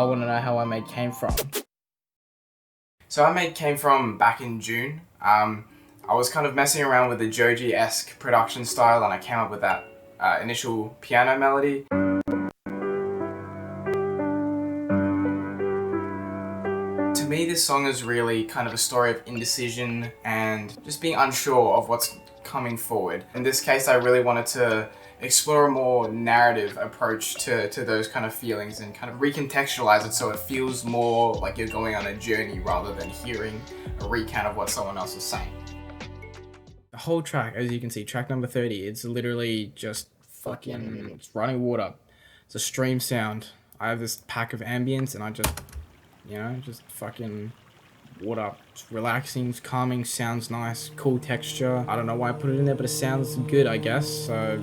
y'all want to know how I made Came From. So I made Came From back in June. I was kind of messing around with the Joji-esque production style and I came up with that initial piano melody. To me, this song is really kind of a story of indecision and just being unsure of what's coming forward. In this case, I really wanted to explore a more narrative approach to those kind of feelings and kind of recontextualize it so it feels more like you're going on a journey rather than hearing a recount of what someone else is saying. The whole track, as you can see, track number 30, it's literally just fucking it's running water. It's a stream sound. I have this pack of ambience and I just, you know, just fucking water. It's relaxing, it's calming, sounds nice, cool texture. I don't know why I put it in there, but it sounds good, I guess, so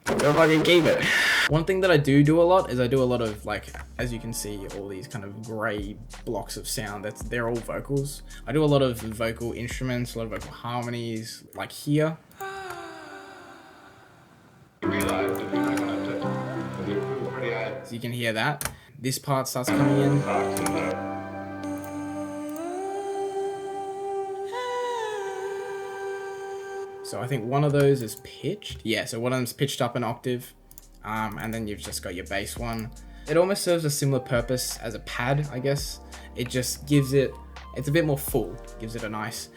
go fucking keep it. One thing that I do a lot is I do a lot of, like, as you can see, all these kind of grey blocks of sound. They're all vocals. I do a lot of vocal instruments, a lot of vocal harmonies, like here. So you can hear that. This part starts coming in. So I think one of those is pitched. Yeah, so one of them's pitched up an octave. And then you've just got your bass one. It almost serves a similar purpose as a pad, I guess. It just gives it, it's a bit more full. Gives it a nice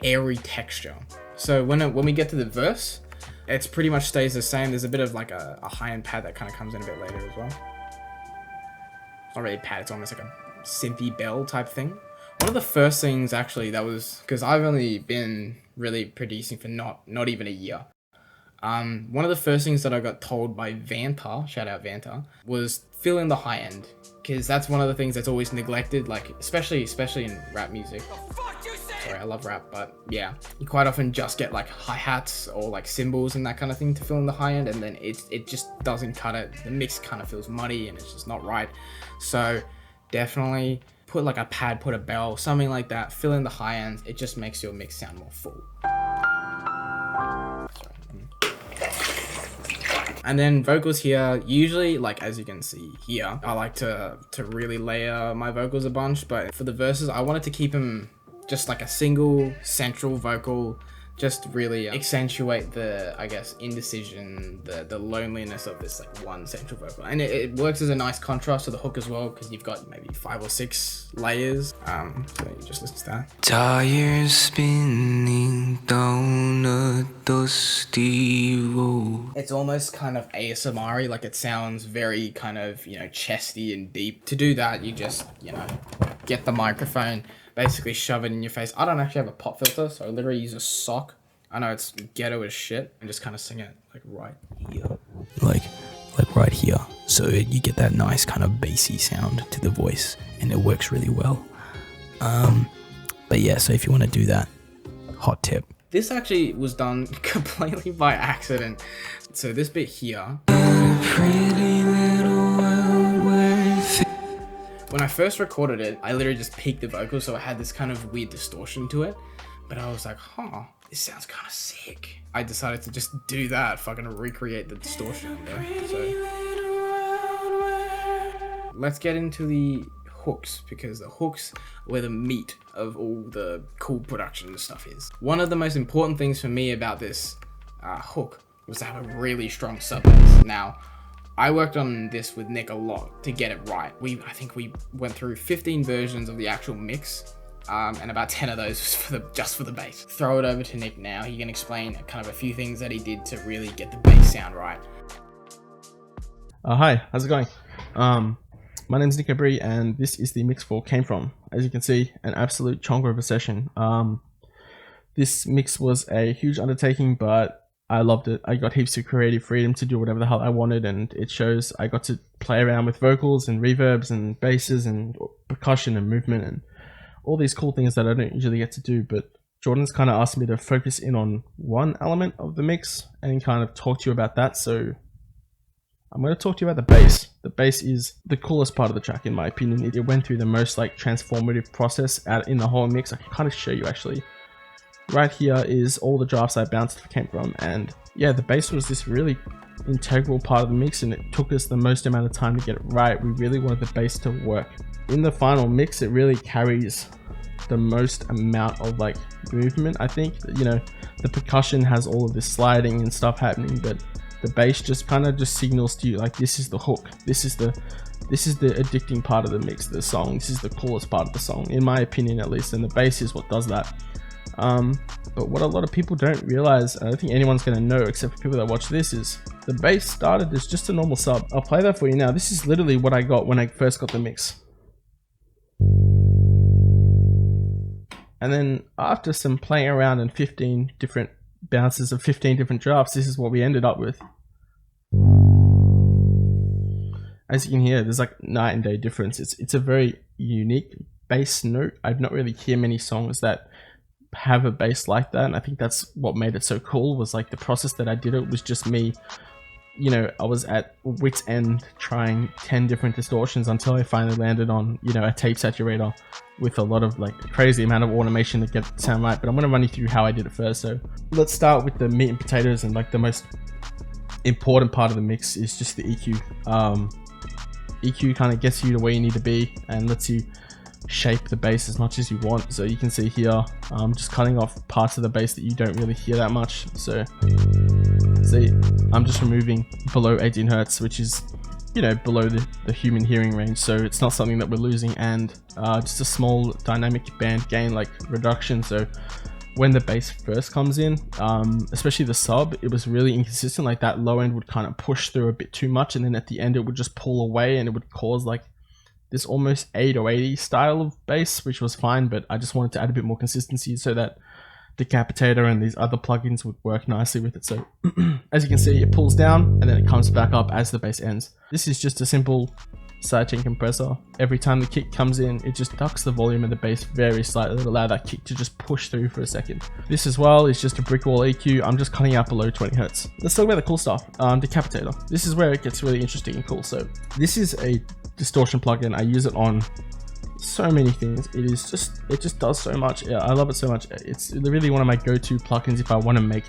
airy texture. So when we get to the verse, it's pretty much stays the same. There's a bit of like a high-end pad that kind of comes in a bit later as well. It's not really a pad, it's almost like a synthy bell type thing. One of the first things actually that was, because I've only been really producing for not even a year. One of the first things that I got told by Vanta, shout out Vanta, was fill in the high end. Because that's one of the things that's always neglected, like especially in rap music. Sorry, I love rap, but yeah. You quite often just get like hi-hats or like cymbals and that kind of thing to fill in the high end, and then it just doesn't cut it. The mix kind of feels muddy and it's just not right. So definitely put like a pad, put a bell, something like that, fill in the high end. It just makes your mix sound more full. And then vocals here, usually, like as you can see here, I like to really layer my vocals a bunch, but for the verses, I wanted to keep them just like a single central vocal, just really accentuate the, I guess, indecision, the loneliness of this like one central vocal. And it works as a nice contrast to the hook as well, because you've got maybe 5 or 6 layers. So you just listen to that. Tires spinning down a dusty road. It's almost kind of ASMR-y, like it sounds very kind of, you know, chesty and deep. To do that, you just, you know, get the microphone, basically shove it in your face. I don't actually have a pop filter, so I literally use a sock. I know it's ghetto as shit, and just kind of sing it like right here. Like right here. So you get that nice kind of bassy sound to the voice, and it works really well. But yeah, so if you want to do that, hot tip. This actually was done completely by accident. So this bit here. When I first recorded it, I literally just peaked the vocals, so I had this kind of weird distortion to it. But I was like, huh, this sounds kind of sick. I decided to just do that, fucking recreate the distortion there. So let's get into the hooks, because the hooks are where the meat of all the cool production stuff is. One of the most important things for me about this hook was to have a really strong sub bass. Now, I worked on this with Nick a lot to get it right. I think we went through 15 versions of the actual mix, and about 10 of those was just for the bass. Throw it over to Nick now. He can explain kind of a few things that he did to really get the bass sound right. Hi, how's it going? My name's Nick Abri, and this is the mix for Came From. As you can see, an absolute chonker of a session. This mix was a huge undertaking, but I loved it. I got heaps of creative freedom to do whatever the hell I wanted, and it shows. I got to play around with vocals and reverbs and basses and percussion and movement and all these cool things that I don't usually get to do, but Jordan's kind of asked me to focus in on one element of the mix and kind of talk to you about that. So I'm going to talk to you about the bass. The bass is the coolest part of the track, in my opinion. It went through the most like transformative process out in the whole mix. I can kind of show you actually. right here is all the drafts I bounced came from, and yeah, the bass was this really integral part of the mix, and it took us the most amount of time to get it right. We really wanted the bass to work. In the final mix, it really carries the most amount of like movement. I think, you know, the percussion has all of this sliding and stuff happening, but the bass just kind of just signals to you like, this is the hook, this is the addicting part of the mix, the song, this is the coolest part of the song, in my opinion at least, and the bass is what does that. But what a lot of people don't realize, and I don't think anyone's going to know except for people that watch this, is the bass started as just a normal sub. I'll play that for you now. This is literally what I got when I first got the mix. And then after some playing around and 15 different bounces of 15 different drafts, this is what we ended up with. As you can hear, there's like night and day difference. It's a very unique bass note. I've not really heard many songs that have a bass like that, and I think that's what made it so cool, was like the process that I did it was just me, you know, I was at wit's end trying 10 different distortions until I finally landed on, you know, a tape saturator with a lot of like crazy amount of automation to get it to sound right. But I'm going to run you through how I did it first. So let's start with the meat and potatoes, and like the most important part of the mix is just the EQ. EQ kind of gets you to where you need to be and lets you shape the bass as much as you want. So you can see here, I'm just cutting off parts of the bass that you don't really hear that much. So see, I'm just removing below 18 hertz, which is, you know, below the human hearing range, so it's not something that we're losing, and just a small dynamic band gain like reduction. So when the bass first comes in, especially the sub, it was really inconsistent. Like that low end would kind of push through a bit too much, and then at the end it would just pull away, and it would cause like this almost 808 style of bass, which was fine, but I just wanted to add a bit more consistency so that Decapitator and these other plugins would work nicely with it. So as you can see, it pulls down and then it comes back up as the bass ends. This is just a simple sidechain compressor. Every time the kick comes in, it just ducks the volume of the bass very slightly to allow that kick to just push through for a second. This as well is just a brick wall EQ. I'm just cutting out below 20 hertz. Let's talk about the cool stuff. Decapitator. This is where it gets really interesting and cool. So this is a distortion plugin. I use it on so many things. It just does so much. Yeah, I love it so much. It's really one of my go-to plugins if I want to make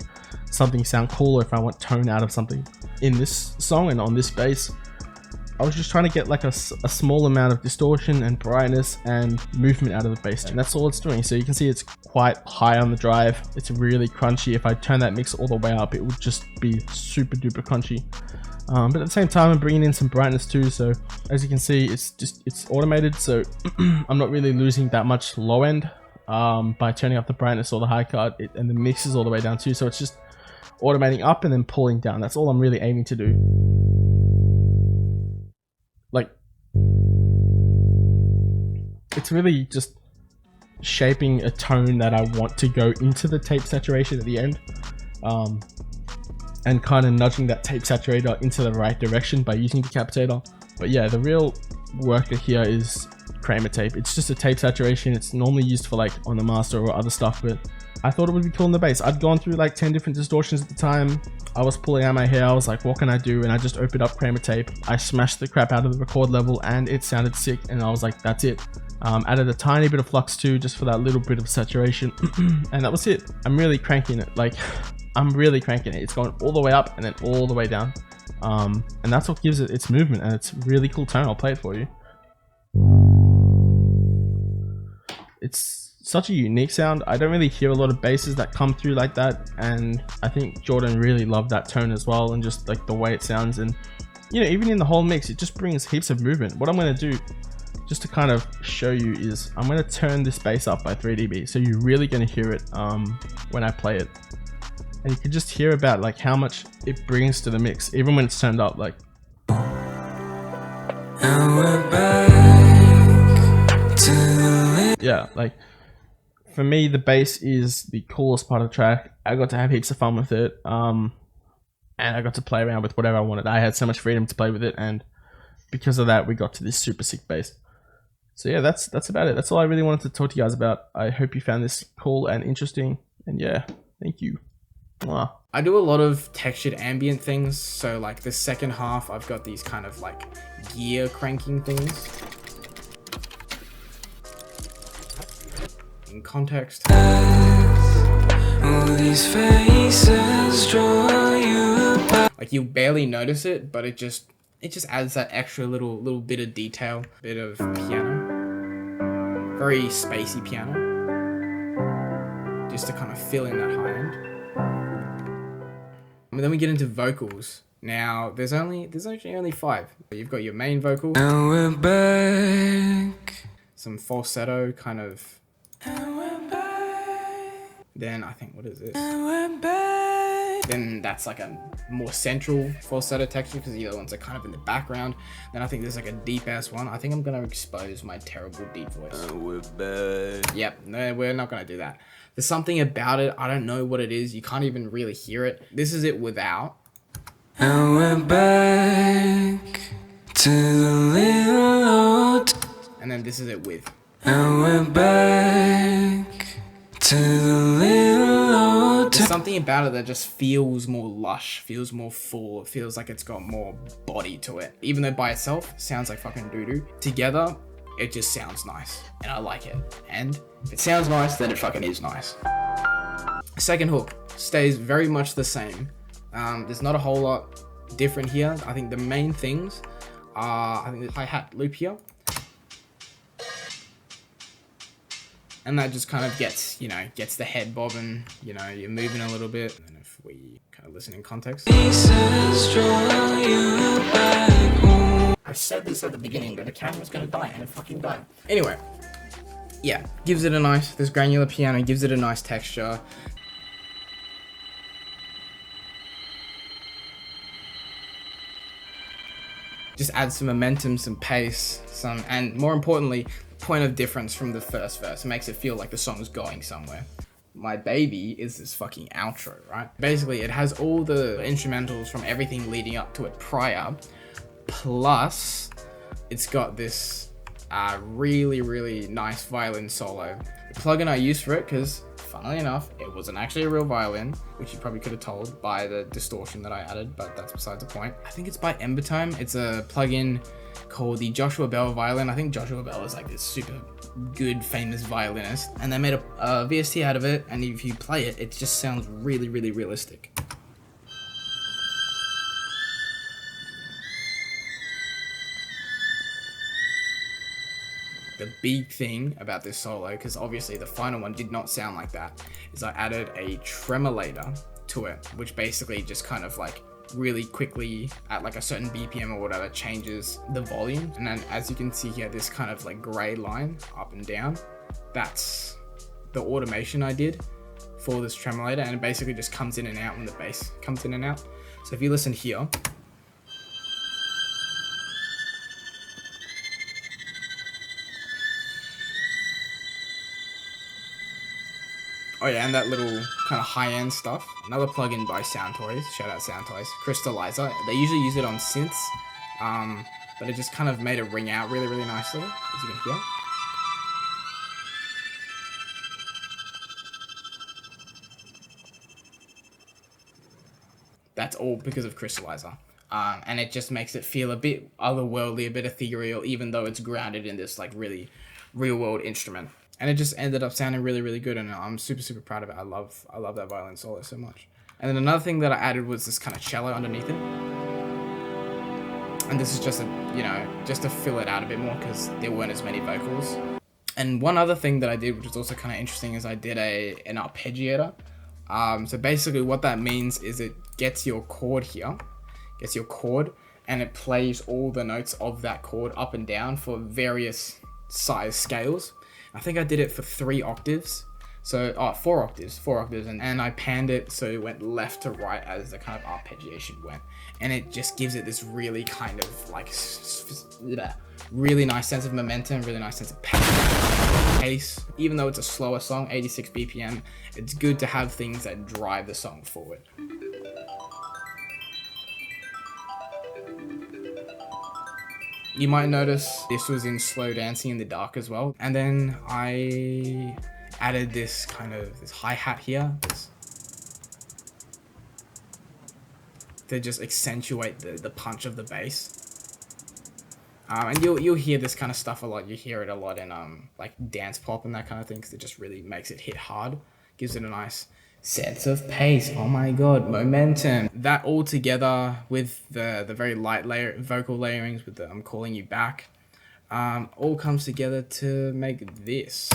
something sound cool, or if I want tone out of something. In this song and on this bass, I was just trying to get like a small amount of distortion and brightness and movement out of the bass, and that's all it's doing. So you can see it's quite high on the drive. It's really crunchy. If I turn that mix all the way up, it would just be super duper crunchy. But at the same time, I'm bringing in some brightness too. So as you can see, it's automated, so I'm not really losing that much low end by turning up the brightness or the high cut, and the mix is all the way down too. So it's just automating up and then pulling down. That's all I'm really aiming to do. Like, it's really just shaping a tone that I want to go into the tape saturation at the end. And kind of nudging that tape saturator into the right direction by using Decapitator. But yeah, the real worker here is Kramer tape. It's just a tape saturation. It's normally used for like on the master or other stuff, but I thought it would be cool in the bass. I'd gone through like 10 different distortions at the time. I was pulling out my hair. I was like, what can I do? And I just opened up Kramer tape. I smashed the crap out of the record level and it sounded sick. And I was like, that's it. Added a tiny bit of flux too, just for that little bit of saturation. And that was it. I'm really cranking it. Like, I'm really cranking it. It's going all the way up and then all the way down. And that's what gives it its movement, and it's really cool tone. I'll play it for you. It's such a unique sound. I don't really hear a lot of basses that come through like that, and I think Jordan really loved that tone as well, and just like the way it sounds. And you know, even in the whole mix, it just brings heaps of movement. What I'm going to do, just to kind of show you, is I'm going to turn this bass up by 3 dB, so you're really going to hear it when I play it. And you can just hear about like how much it brings to the mix, even when it's turned up. Like, and we're back to yeah, like for me, the bass is the coolest part of the track. I got to have heaps of fun with it, and I got to play around with whatever I wanted. I had so much freedom to play with it, and because of that, we got to this super sick bass. So yeah, that's about it. That's all I really wanted to talk to you guys about. I hope you found this cool and interesting, and yeah, thank you. Mwah. I do a lot of textured ambient things, so like the second half I've got these kind of like gear cranking things. In context. these faces draw you back. Like you barely notice it, but it just adds that extra little bit of detail, bit of piano, very spacey piano, just to kind of fill in that high end. And then we get into vocals. Now there's actually only 5. You've got your main vocal, And we're back. some falsetto kind of. And we're back. Then I think, what is this? And we're back. Then that's like a more central falsetto texture because the other ones are kind of in the background. Then I think there's like a deep ass one. I think I'm gonna expose my terrible deep voice. And we're back. Yep, no, we're not gonna do that. There's something about it, I don't know what it is. You can't even really hear it. This is it without. And we're back to the little old. And then this is it with. And we're back to the little old. There's something about it that just feels more lush, feels more full. It feels like it's got more body to it. Even though by itself, it sounds like fucking doo-doo. Together, it just sounds nice. And I like it. And if it sounds nice, then it fucking is nice. Second hook stays very much the same. There's not a whole lot different here. I think the main things are, I think the hi-hat loop here. And that just kind of gets the head bobbing, you're moving a little bit. And if we kind of listen in context. Faces draw you back home. I said this at the beginning, that the camera's gonna die, and it fucking died. Anyway, yeah, gives it a nice, this granular piano gives it a nice texture. Just adds some momentum, some pace, and more importantly, point of difference from the first verse. It makes it feel like the song's going somewhere. My Baby is this fucking outro, right? Basically, it has all the instrumentals from everything leading up to it prior, plus it's got this really nice violin solo. The plugin I used for it, because funnily enough, it wasn't actually a real violin, which you probably could have told by the distortion that I added, but that's besides the point. I think it's by Ember Time. It's a plugin called the Joshua Bell violin. I think Joshua Bell is like this super good, famous violinist, and they made a VST out of it, and if you play it, it just sounds really realistic. The big thing about this solo, because obviously the final one did not sound like that, is I added a tremolator to it, which basically just kind of like really quickly at like a certain BPM or whatever changes the volume. And then as you can see here, this kind of like gray line up and down, that's the automation I did for this tremolator, and it basically just comes in and out when the bass comes in and out. So if you listen here, oh yeah, and that little kind of high-end stuff. Another plugin by Sound Toys, shout out Sound Toys, Crystallizer. They usually use it on synths, but it just kind of made it ring out really nicely, as you can hear. That's all because of Crystallizer. And it just makes it feel a bit otherworldly, a bit ethereal, even though it's grounded in this like really real-world instrument. And it just ended up sounding really good, and I'm super proud of it. I love that violin solo so much. And then another thing that I added was this kind of cello underneath it. And this is just just to fill it out a bit more because there weren't as many vocals. And one other thing that I did, which was also kind of interesting, is I did an arpeggiator. So basically what that means is it gets your chord here, and it plays all the notes of that chord up and down for various size scales. I think I did it for 3 octaves. So, 4 octaves, and I panned it so it went left to right as the kind of arpeggiation went. And it just gives it this really kind of like, really nice sense of momentum, really nice sense of pace. Even though it's a slower song, 86 BPM, it's good to have things that drive the song forward. You might notice this was in slow dancing in the dark as well. And then I added this hi-hat here to just accentuate the punch of the bass. And you'll hear this kind of stuff a lot. You hear it a lot in like dance pop and that kind of thing, because it just really makes it hit hard. Gives it a nice sense of pace, oh my god, momentum. That all together with the very light vocal layerings with the I'm calling you back, all comes together to make this.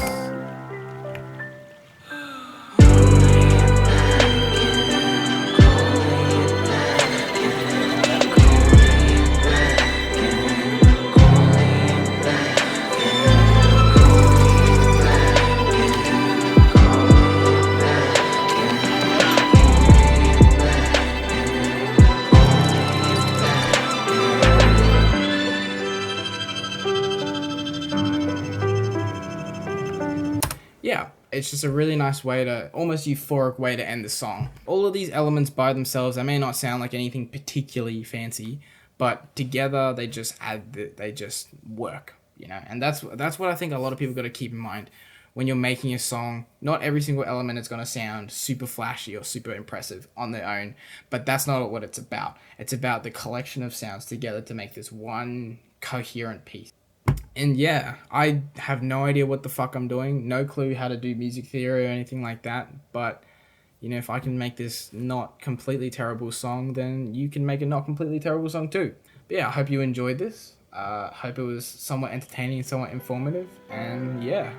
Yeah, it's just a really nice way to, almost euphoric way to end the song. All of these elements by themselves, they may not sound like anything particularly fancy, but together they just they just work, you know? And that's what I think a lot of people got to keep in mind. When you're making a song, not every single element is going to sound super flashy or super impressive on their own, but that's not what it's about. It's about the collection of sounds together to make this one coherent piece. And yeah, I have no idea what the fuck I'm doing. No clue how to do music theory or anything like that. But, you know, if I can make this not completely terrible song, then you can make a not completely terrible song too. But yeah, I hope you enjoyed this. Hope it was somewhat entertaining and somewhat informative. And yeah.